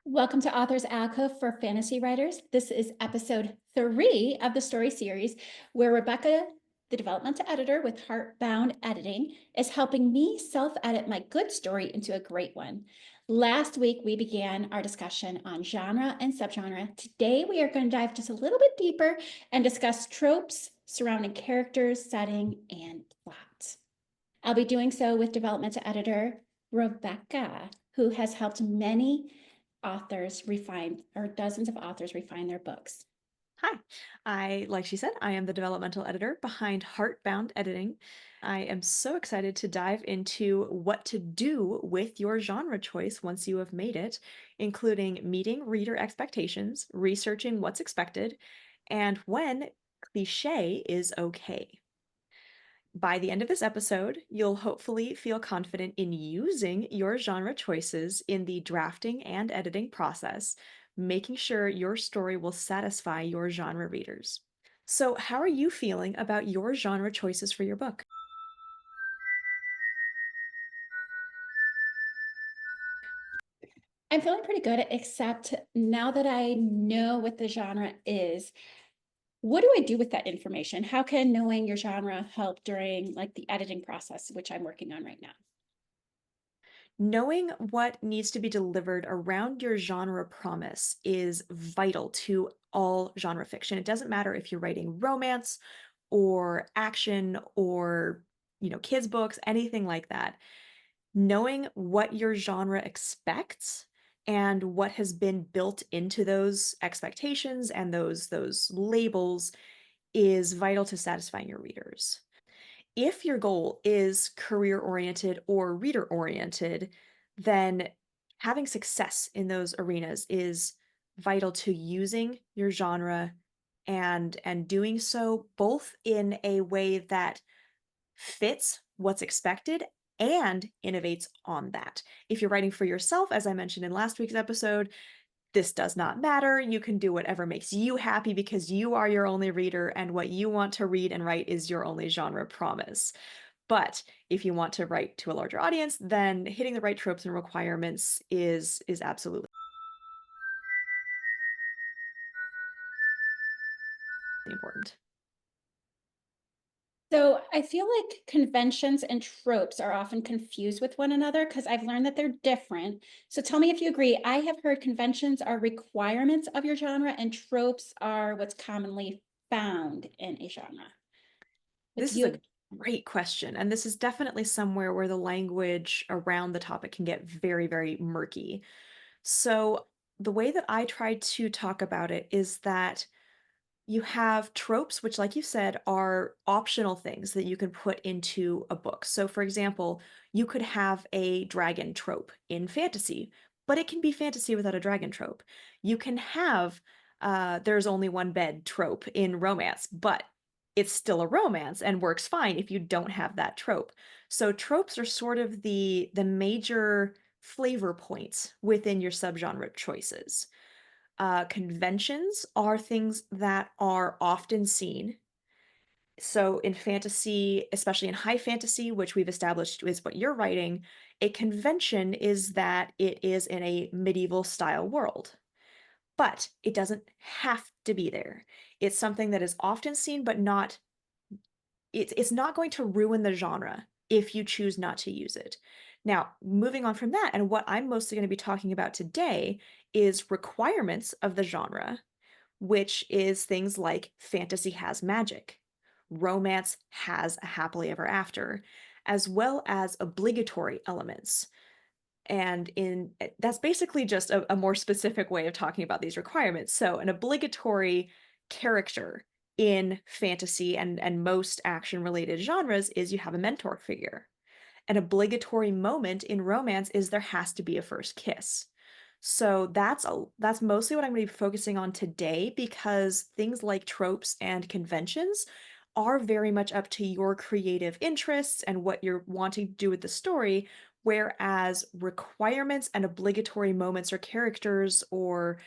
Welcome to Authors Alcove for Fantasy Writers. This is episode 3 of the story series, where Rebecca, the developmental editor with Heartbound Editing, is helping me self edit my good story into a great one. Last week, we began our discussion on genre and subgenre. Today, we are going to dive just a little bit deeper and discuss tropes surrounding characters, setting, and plot. I'll be doing so with developmental editor Rebecca, who has helped many authors refine, or dozens of authors refine their books. Hi, like she said, I am the developmental editor behind Heartbound Editing. I am so excited to dive into what to do with your genre choice once you have made it, including meeting reader expectations, researching what's expected, and when cliche is okay. By the end of this episode, you'll hopefully feel confident in using your genre choices in the drafting and editing process, making sure your story will satisfy your genre readers. So, how are you feeling about your genre choices for your book? I'm feeling pretty good, except now that I know what the genre is, what do I do with that information? How can knowing your genre help during like the editing process, which I'm working on right now? Knowing what needs to be delivered around your genre promise is vital to all genre fiction. It doesn't matter if you're writing romance or action or, kids books, anything like that. Knowing what your genre expects and what has been built into those expectations and those labels is vital to satisfying your readers. If your goal is career oriented or reader oriented, then having success in those arenas is vital to using your genre and doing so both in a way that fits what's expected and innovates on that. If you're writing for yourself, as I mentioned in last week's episode, this does not matter. You can do whatever makes you happy because you are your only reader, and what you want to read and write is your only genre promise. But if you want to write to a larger audience, then hitting the right tropes and requirements is absolutely important. So I feel like conventions and tropes are often confused with one another because I've learned that they're different. So tell me if you agree. I have heard conventions are requirements of your genre and tropes are what's commonly found in a genre. But do This is a you great question, and this is definitely somewhere where the language around the topic can get very, very murky. So, the way that I try to talk about it is that you have tropes, which, like you said, are optional things that you can put into a book. So, for example, you could have a dragon trope in fantasy, but it can be fantasy without a dragon trope. You can have there's only one bed trope in romance, but it's still a romance and works fine if you don't have that trope. So tropes are sort of the major flavor points within your subgenre choices. Conventions are things that are often seen. So in fantasy, especially in high fantasy, which we've established is what you're writing, a convention is that it is in a medieval style world. But it doesn't have to be there. It's something that is often seen, but not it's not going to ruin the genre if you choose not to use it. Now, moving on from that, and what I'm mostly going to be talking about today is requirements of the genre, which is things like fantasy has magic, romance has a happily ever after, as well as obligatory elements. And that's basically just a more specific way of talking about these requirements. So, an obligatory character in fantasy and most action related genres is you have a mentor figure. An obligatory moment in romance is there has to be a first kiss. So that's mostly what I'm going to be focusing on today because things like tropes and conventions are very much up to your creative interests and what you're wanting to do with the story, whereas requirements and obligatory moments or characters or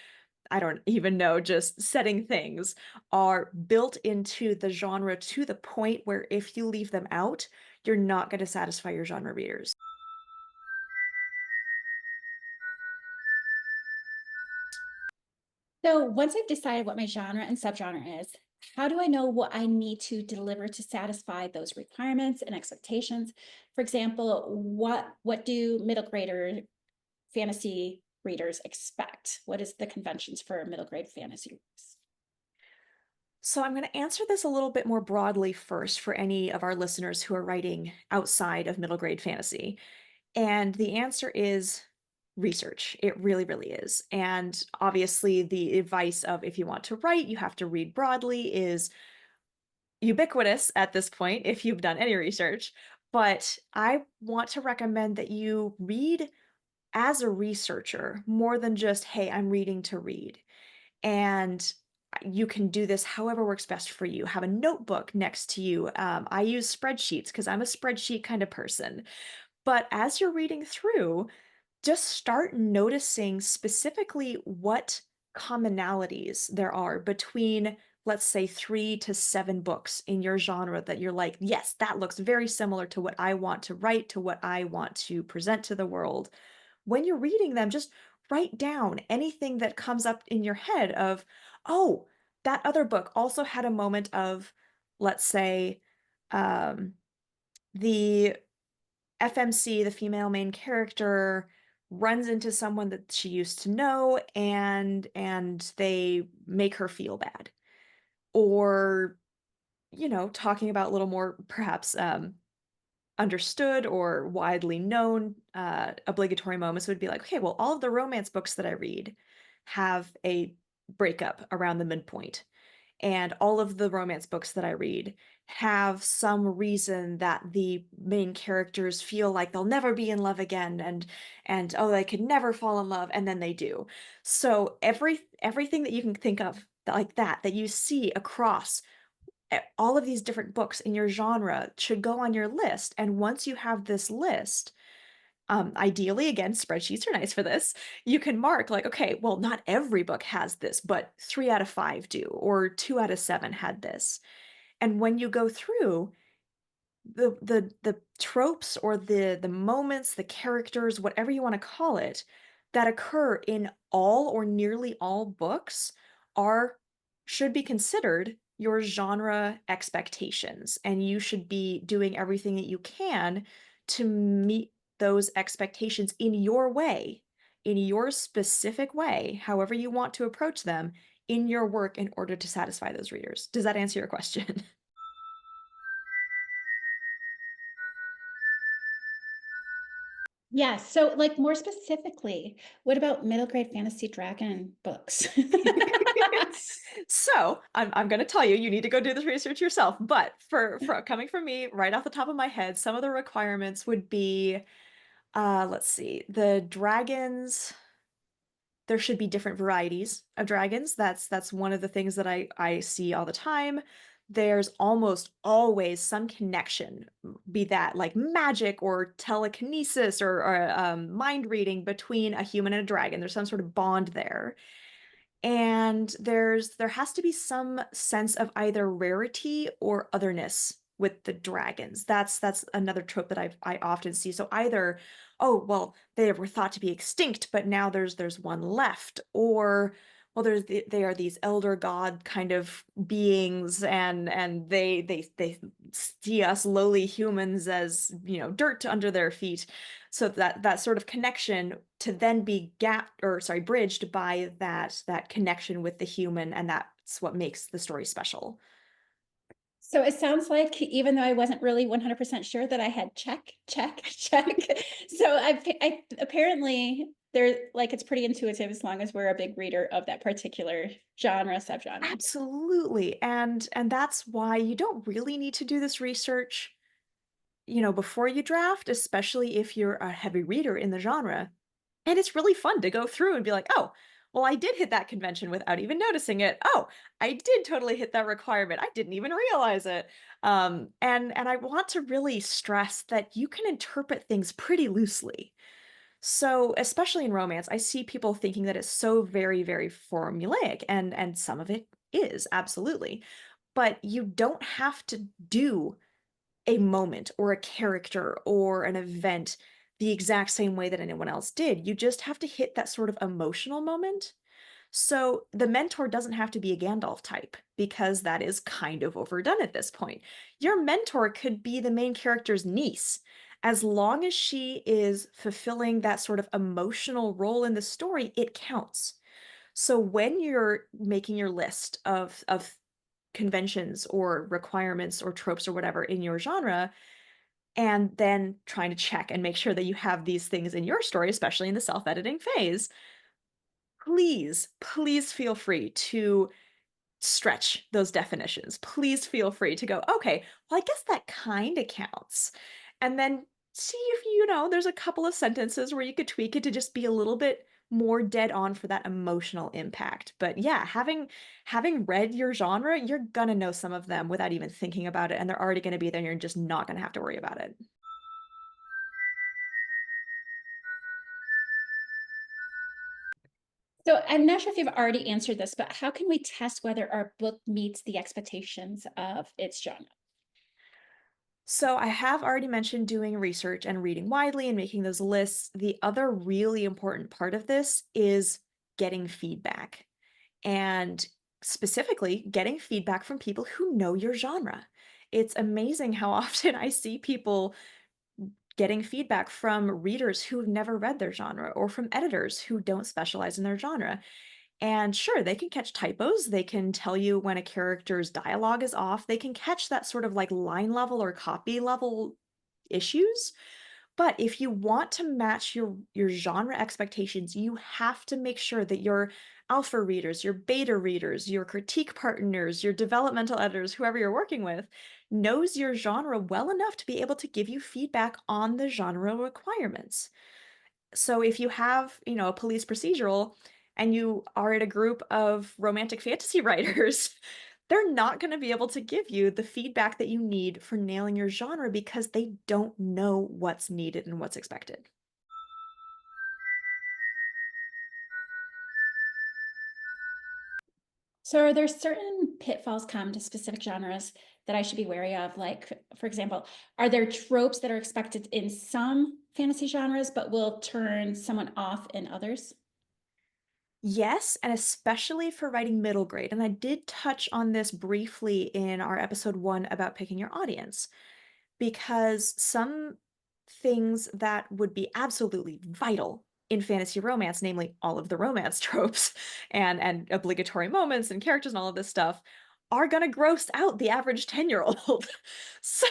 I don't even know, just setting things are built into the genre to the point where if you leave them out, you're not going to satisfy your genre readers. So once I've decided what my genre and subgenre is, how do I know what I need to deliver to satisfy those requirements and expectations? For example, what do middle grader fantasy readers expect? What is the conventions for middle grade fantasy readers? So I'm going to answer this a little bit more broadly first for any of our listeners who are writing outside of middle grade fantasy. And the answer is research. It really, really is. And obviously, the advice of if you want to write, you have to read broadly is ubiquitous at this point if you've done any research. But I want to recommend that you read as a researcher more than just, hey, I'm reading to read. And you can do this however works best for you. Have a notebook next to you. I use spreadsheets because I'm a spreadsheet kind of person. But as you're reading through, just start noticing specifically what commonalities there are between, let's say, 3 to 7 books in your genre that you're like, yes, that looks very similar to what I want to write, to what I want to present to the world. When you're reading them, just write down anything that comes up in your head of, oh, that other book also had a moment of, let's say, um, the FMC, the female main character, runs into someone that she used to know and they make her feel bad. Or, talking about a little more perhaps understood or widely known obligatory moments would be like, okay, well, all of the romance books that I read have a breakup around the midpoint. And all of the romance books that I read have some reason that the main characters feel like they'll never be in love again and oh, they could never fall in love, and then they do. So everything that you can think of like that you see across all of these different books in your genre should go on your list. And once you have this list, ideally, again, spreadsheets are nice for this. You can mark like, okay, well, not every book has this, but 3 out of 5 do, or 2 out of 7 had this. And when you go through, the tropes or the moments, the characters, whatever you want to call it, that occur in all or nearly all books are should be considered your genre expectations, and you should be doing everything that you can to meet those expectations in your way, in your specific way, however you want to approach them in your work in order to satisfy those readers. Does that answer your question? Yeah, so like more specifically, what about middle grade fantasy dragon books? So I'm going to tell you, you need to go do this research yourself. But for coming from me, right off the top of my head, some of the requirements would be, let's see, the dragons. There should be different varieties of dragons. That's one of the things that I see all the time. There's almost always some connection, be that like magic or telekinesis or mind reading between a human and a dragon. There's some sort of bond there. And there has to be some sense of either rarity or otherness with the dragons. That's another trope that I often see. So either, oh, well, they were thought to be extinct, but now there's one left, or well, they are these elder god kind of beings, and they see us lowly humans as, dirt under their feet. So that sort of connection to then be gapped, or sorry, bridged by that connection with the human, and that's what makes the story special. So it sounds like even though I wasn't really 100% sure that I had check, check, check. So I apparently they're like it's pretty intuitive as long as we're a big reader of that particular genre, subgenre. Absolutely. And that's why you don't really need to do this research, before you draft, especially if you're a heavy reader in the genre. And it's really fun to go through and be like, oh, well, I did hit that convention without even noticing it. Oh, I did totally hit that requirement. I didn't even realize it. And I want to really stress that you can interpret things pretty loosely. So, especially in romance, I see people thinking that it's so very, very formulaic, and some of it is absolutely. But you don't have to do a moment or a character or an event the exact same way that anyone else did. You just have to hit that sort of emotional moment. So the mentor doesn't have to be a Gandalf type because that is kind of overdone at this point. Your mentor could be the main character's niece. As long as she is fulfilling that sort of emotional role in the story, it counts. So when you're making your list of conventions or requirements or tropes or whatever in your genre, and then trying to check and make sure that you have these things in your story, especially in the self-editing phase, please feel free to stretch those definitions. Please feel free to go, okay, well, I guess that kind of counts. And then see if, there's a couple of sentences where you could tweak it to just be a little bit more dead on for that emotional impact. But yeah, having read your genre, you're gonna know some of them without even thinking about it, and they're already gonna be there, and you're just not gonna have to worry about it. So I'm not sure if you've already answered this, but how can we test whether our book meets the expectations of its genre? So, I have already mentioned doing research and reading widely and making those lists. The other really important part of this is getting feedback, and specifically getting feedback from people who know your genre. It's amazing how often I see people getting feedback from readers who've never read their genre or from editors who don't specialize in their genre. And sure, they can catch typos. They can tell you when a character's dialogue is off. They can catch that sort of like line level or copy level issues. But if you want to match your genre expectations, you have to make sure that your alpha readers, your beta readers, your critique partners, your developmental editors, whoever you're working with, knows your genre well enough to be able to give you feedback on the genre requirements. So if you have, a police procedural and you are in a group of romantic fantasy writers, they're not going to be able to give you the feedback that you need for nailing your genre because they don't know what's needed and what's expected. So are there certain pitfalls come to specific genres that I should be wary of? Like, for example, are there tropes that are expected in some fantasy genres but will turn someone off in others? Yes, and especially for writing middle grade. And I did touch on this briefly in our episode 1 about picking your audience, because some things that would be absolutely vital in fantasy romance, namely all of the romance tropes and obligatory moments and characters and all of this stuff, are going to gross out the average 10-year-old. So,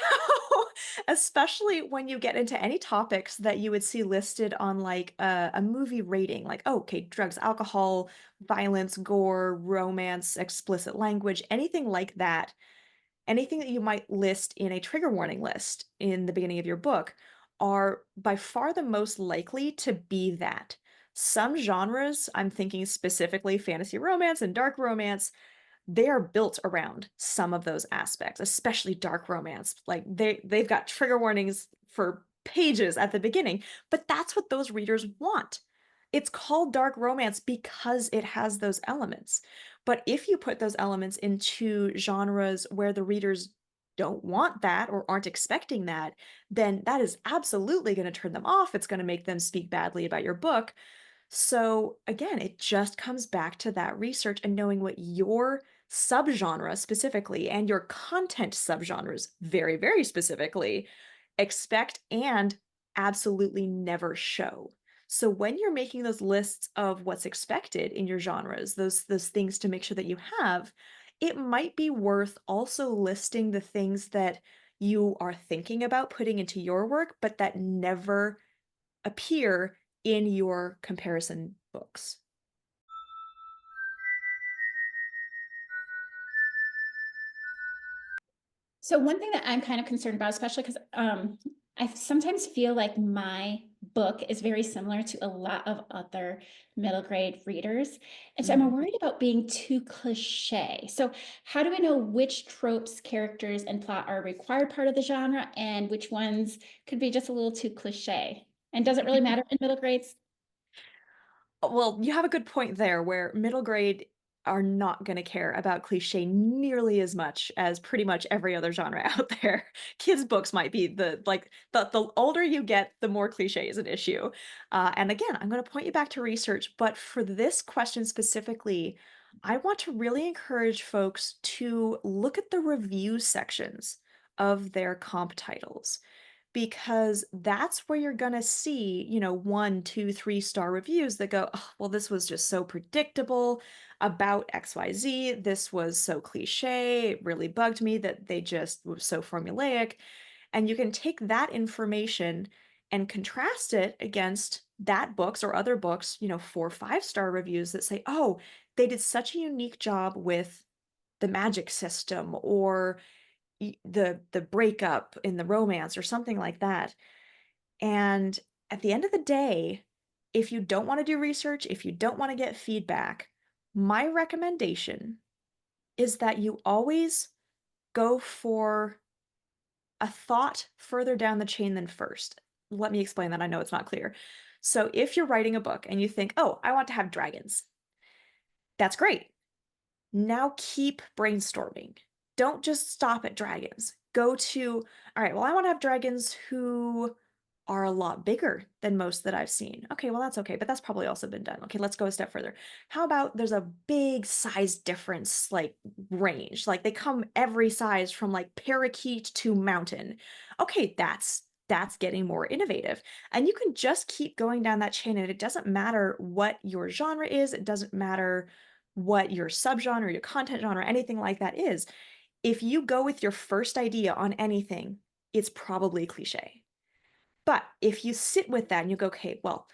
especially when you get into any topics that you would see listed on like a movie rating, like, oh, okay, drugs, alcohol, violence, gore, romance, explicit language, anything like that, anything that you might list in a trigger warning list in the beginning of your book are by far the most likely to be that. Some genres, I'm thinking specifically fantasy romance and dark romance, they are built around some of those aspects, especially dark romance. Like they've got trigger warnings for pages at the beginning, but that's what those readers want. It's called dark romance because it has those elements. But if you put those elements into genres where the readers don't want that or aren't expecting that, then that is absolutely going to turn them off. It's going to make them speak badly about your book. So again, it just comes back to that research and knowing what your subgenre specifically and your content subgenres very specifically expect and absolutely never show. So when you're making those lists of what's expected in your genres, those things to make sure that you have, it might be worth also listing the things that you are thinking about putting into your work, but that never appear in your comparison books. So one thing that I'm kind of concerned about, especially because I sometimes feel like my book is very similar to a lot of other middle grade readers. And so I'm Mhm. worried about being too cliche. So how do we know which tropes, characters, and plot are a required part of the genre and which ones could be just a little too cliche? And does it really matter in middle grades? Well, you have a good point there where middle grade are not going to care about cliche nearly as much as pretty much every other genre out there. Kids books might be the older you get, the more cliche is an issue. And again, I'm going to point you back to research, but for this question specifically, I want to really encourage folks to look at the review sections of their comp titles because that's where you're gonna see, 1, 2, 3 star reviews that go, "Oh, well, this was just so predictable about XYZ. This was so cliche. It really bugged me that they just were so formulaic." And you can take that information and contrast it against that book's or other books, 4, 5 star reviews that say, "Oh, they did such a unique job with the magic system or the breakup in the romance or something like that." And at the end of the day, if you don't want to do research, if you don't want to get feedback, my recommendation is that you always go for a thought further down the chain than first. Let me explain that. I know it's not clear. So if you're writing a book and you think, "Oh, I want to have dragons." That's great. Now keep brainstorming. Don't just stop at dragons. Go to, all right, well, I want to have dragons who are a lot bigger than most that I've seen. Okay, well, that's okay, but that's probably also been done. Okay, let's go a step further. How about there's a big size difference, like range? Like they come every size from like parakeet to mountain. Okay, that's getting more innovative. And you can just keep going down that chain, and it doesn't matter what your genre is, it doesn't matter what your subgenre, your content genre, anything like that is. If you go with your first idea on anything, it's probably cliche. But if you sit with that and you go, okay, well,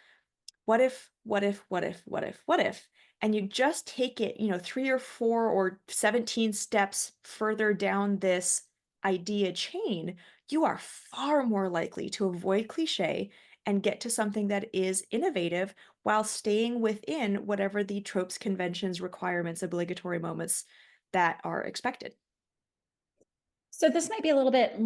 what if, what if, what if, what if, what if, and you just take it, 3 or 4 or 17 steps further down this idea chain, you are far more likely to avoid cliche and get to something that is innovative while staying within whatever the tropes, conventions, requirements, obligatory moments that are expected. So this might be a little bit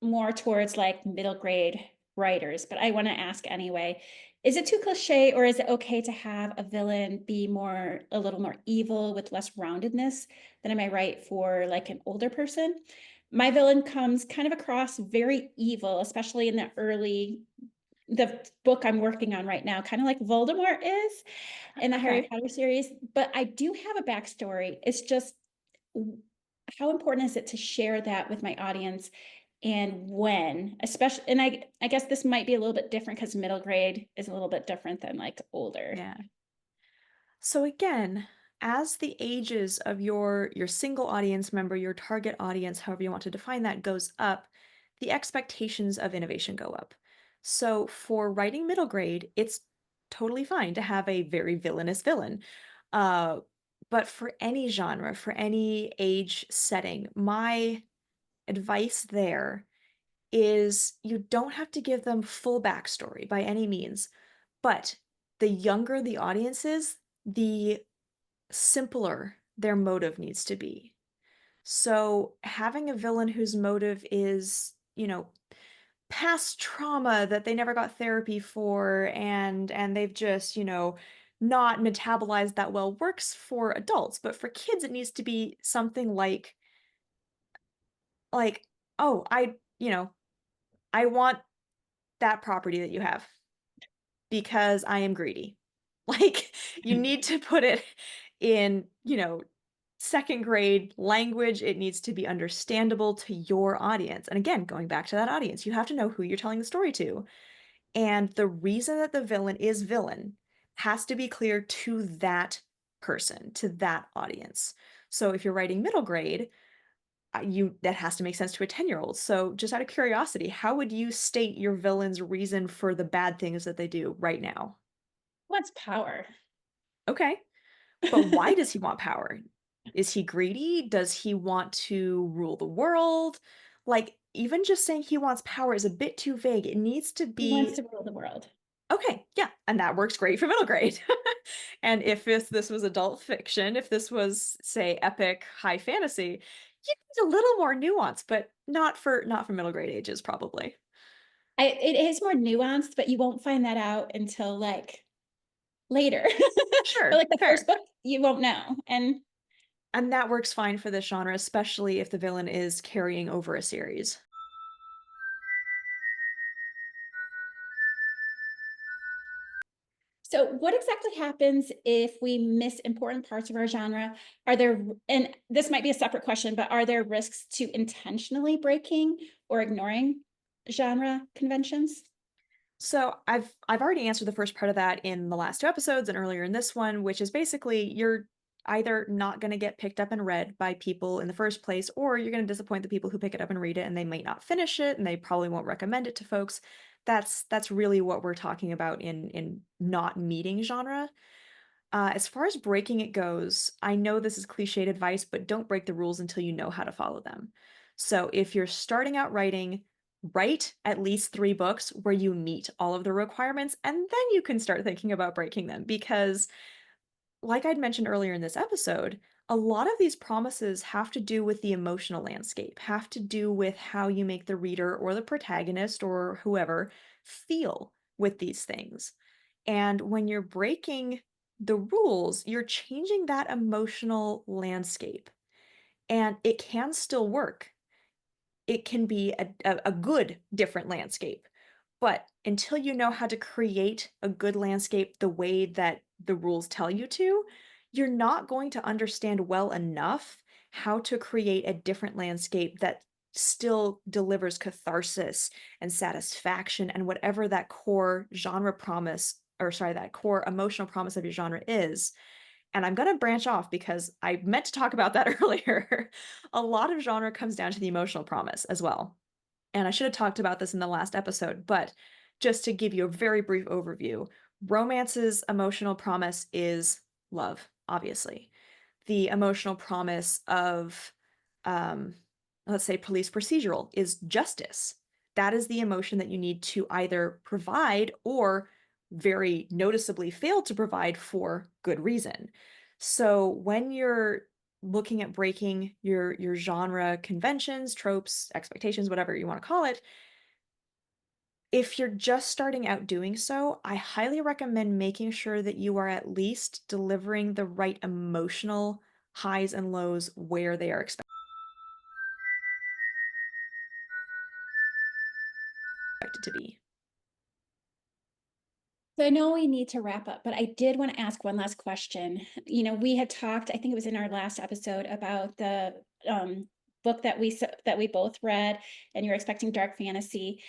more towards like middle grade writers, but I want to ask anyway. Is it too cliche or is it okay to have a villain be a little more evil with less roundedness than am I right for like an older person? My villain comes kind of across very evil, especially in the book I'm working on right now, kind of like Voldemort is in the Harry Okay. Potter series, but I do have a backstory. It's just how important is it to share that with my audience and when, especially, and I guess this might be a little bit different because middle grade is a little bit different than like older. Yeah. So again, as the ages of your single audience member, your target audience, however you want to define that, goes up, the expectations of innovation go up. So for writing middle grade, it's totally fine to have a very villainous villain. Uh, but for any genre, for any age setting, my advice there is you don't have to give them full backstory by any means, but the younger the audience is, the simpler their motive needs to be. So having a villain whose motive is, past trauma that they never got therapy for and they've just, not metabolized that well works for adults, but for kids it needs to be something like, "Oh, I want that property that you have because I am greedy." Like, you need to put it in, second grade language. It needs to be understandable to your audience. And again, going back to that audience, you have to know who you're telling the story to. And the reason that the villain is villain has to be clear to that person, to that audience. So if you're writing middle grade, you that has to make sense to a 10-year-old. So just out of curiosity, how would you state your villain's reason for the bad things that they do right now? What's power? Okay. But why does he want power? Is he greedy? Does he want to rule the world? Like, even just saying he wants power is a bit too vague. It needs to He wants be to rule the world. okay, yeah, and that works great for middle grade. And if this was adult fiction, if this was, say, epic high fantasy, you need a little more nuance, but not for middle grade ages, probably. It is more nuanced, but you won't find that out until like later. For Sure, like the first fair. book, you won't know. And And that works fine for this genre, especially if the villain is carrying over a series. So what exactly happens if we miss important parts of our genre? Are there, and this might be a separate question, but are there risks to intentionally breaking or ignoring genre conventions? So I've already answered the first part of that in the last two episodes and earlier in this one, which is basically you're either not going to get picked up and read by people in the first place, or you're going to disappoint the people who pick it up and read it, and they might not finish it, and they probably won't recommend it to folks. That's really what we're talking about in not meeting genre. As far as breaking it goes, I know this is cliched advice, but don't break the rules until you know how to follow them. So if you're starting out writing, write at least 3 books where you meet all of the requirements, and then you can start thinking about breaking them. Because, like I'd mentioned earlier in this episode, a lot of these promises have to do with the emotional landscape, have to do with how you make the reader or the protagonist or whoever feel with these things. And when you're breaking the rules, you're changing that emotional landscape. And it can still work. It can be a good different landscape. But until you know how to create a good landscape the way that the rules tell you to, you're not going to understand well enough how to create a different landscape that still delivers catharsis and satisfaction and whatever that core genre promise, or sorry, that core emotional promise of your genre is. And I'm going to branch off because I meant to talk about that earlier. A lot of genre comes down to the emotional promise as well. And I should have talked about this in the last episode, but just to give you a very brief overview, romance's emotional promise is love, obviously. The emotional promise of, um, let's say, police procedural is justice. That is the emotion that you need to either provide or very noticeably fail to provide for good reason. So when you're looking at breaking your genre conventions, tropes, expectations, whatever you want to call it, if you're just starting out doing so, I highly recommend making sure that you are at least delivering the right emotional highs and lows where they are expected to be. So I know we need to wrap up, but I did want to ask one last question. We had talked, I think it was in our last episode, about the book that we both read, and you're expecting dark fantasy.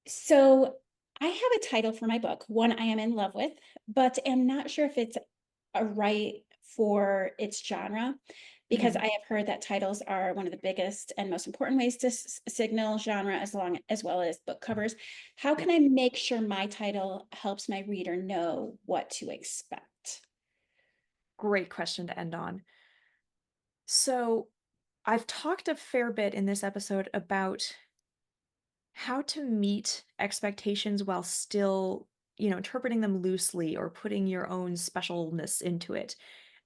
So I have a title for my book, one I am in love with, but am not sure if it's a right for its genre, because Mhm. I have heard that titles are one of the biggest and most important ways to signal genre, as well as book covers. How Yeah, can I make sure my title helps my reader know what to expect? great question to end on. So, I've talked a fair bit in this episode about how to meet expectations while still, interpreting them loosely or putting your own specialness into it.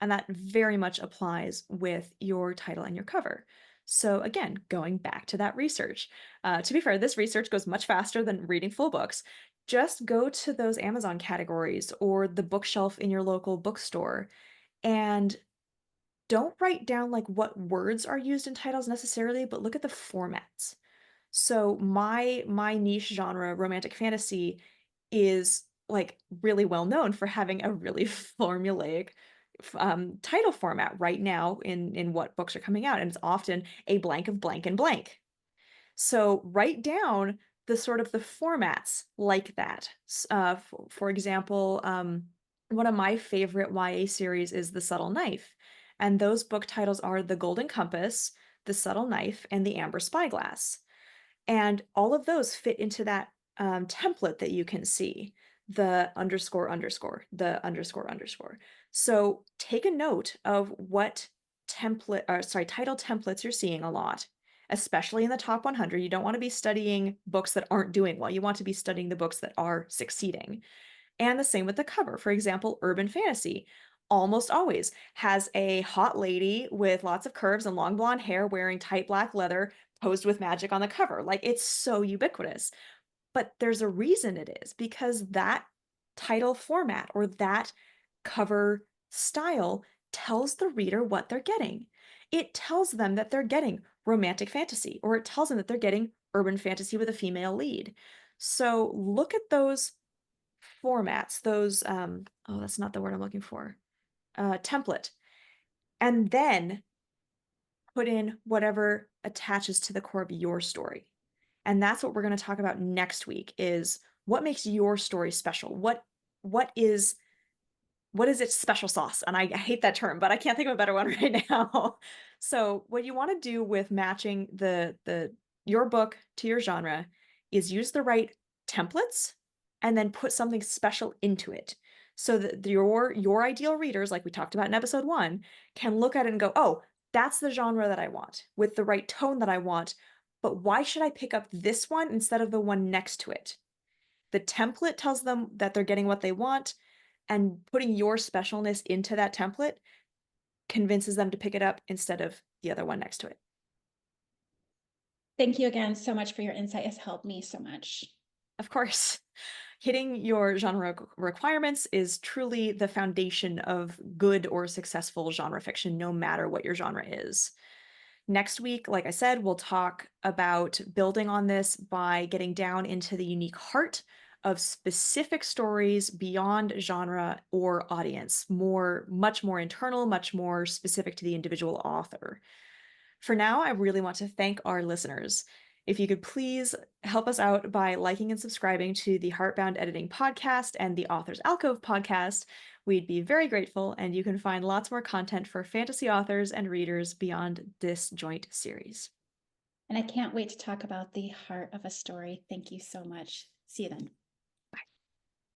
And that very much applies with your title and your cover. So, again, going back to that research. To be fair, this research goes much faster than reading full books. Just go to those Amazon categories or the bookshelf in your local bookstore and don't write down like what words are used in titles necessarily, but look at the formats. So my niche genre, romantic fantasy, is like really well known for having a really formulaic title format right now in what books are coming out, and it's often a blank of blank and blank. So write down the sort of the formats like that. For example, one of my favorite YA series is The Subtle Knife, and those book titles are The Golden Compass, The Subtle Knife, and The Amber Spyglass. And all of those fit into that template that you can see, the underscore underscore, the underscore underscore. So take a note of what template, or sorry, title templates you're seeing a lot, especially in the top 100. You don't want to be studying books that aren't doing well. You want to be studying the books that are succeeding. And the same with the cover. For example, urban fantasy almost always has a hot lady with lots of curves and long blonde hair wearing tight black leather posed with magic on the cover. Like it's so ubiquitous. But there's a reason it is because that title format or that cover style tells the reader what they're getting. it tells them that they're getting romantic fantasy, or it tells them that they're getting urban fantasy with a female lead. So look at those formats, those, oh, that's not the word I'm looking for, template, and then put in whatever attaches to the core of your story. And that's what we're going to talk about next week is what makes your story special? What is what is its special sauce? And I hate that term, but I can't think of a better one right now. So what you want to do with matching the your book to your genre is use the right templates and then put something special into it. So that your ideal readers, like we talked about in episode 1, can look at it and go, "Oh, that's the genre that I want with the right tone that I want. But why should I pick up this one instead of the one next to it?" The template tells them that they're getting what they want, and putting your specialness into that template convinces them to pick it up instead of the other one next to it. Thank you again so much for your insight. Has helped me so much. Of course, hitting your genre requirements is truly the foundation of good or successful genre fiction, no matter what your genre is. Next week, like I said, we'll talk about building on this by getting down into the unique heart of specific stories beyond genre or audience, much more internal, much more specific to the individual author. For now, I really want to thank our listeners. If you could please help us out by liking and subscribing to the Heartbound Editing podcast and the Author's Alcove podcast, we'd be very grateful, and you can find lots more content for fantasy authors and readers beyond this joint series. And I can't wait to talk about the heart of a story. Thank you so much. See you then.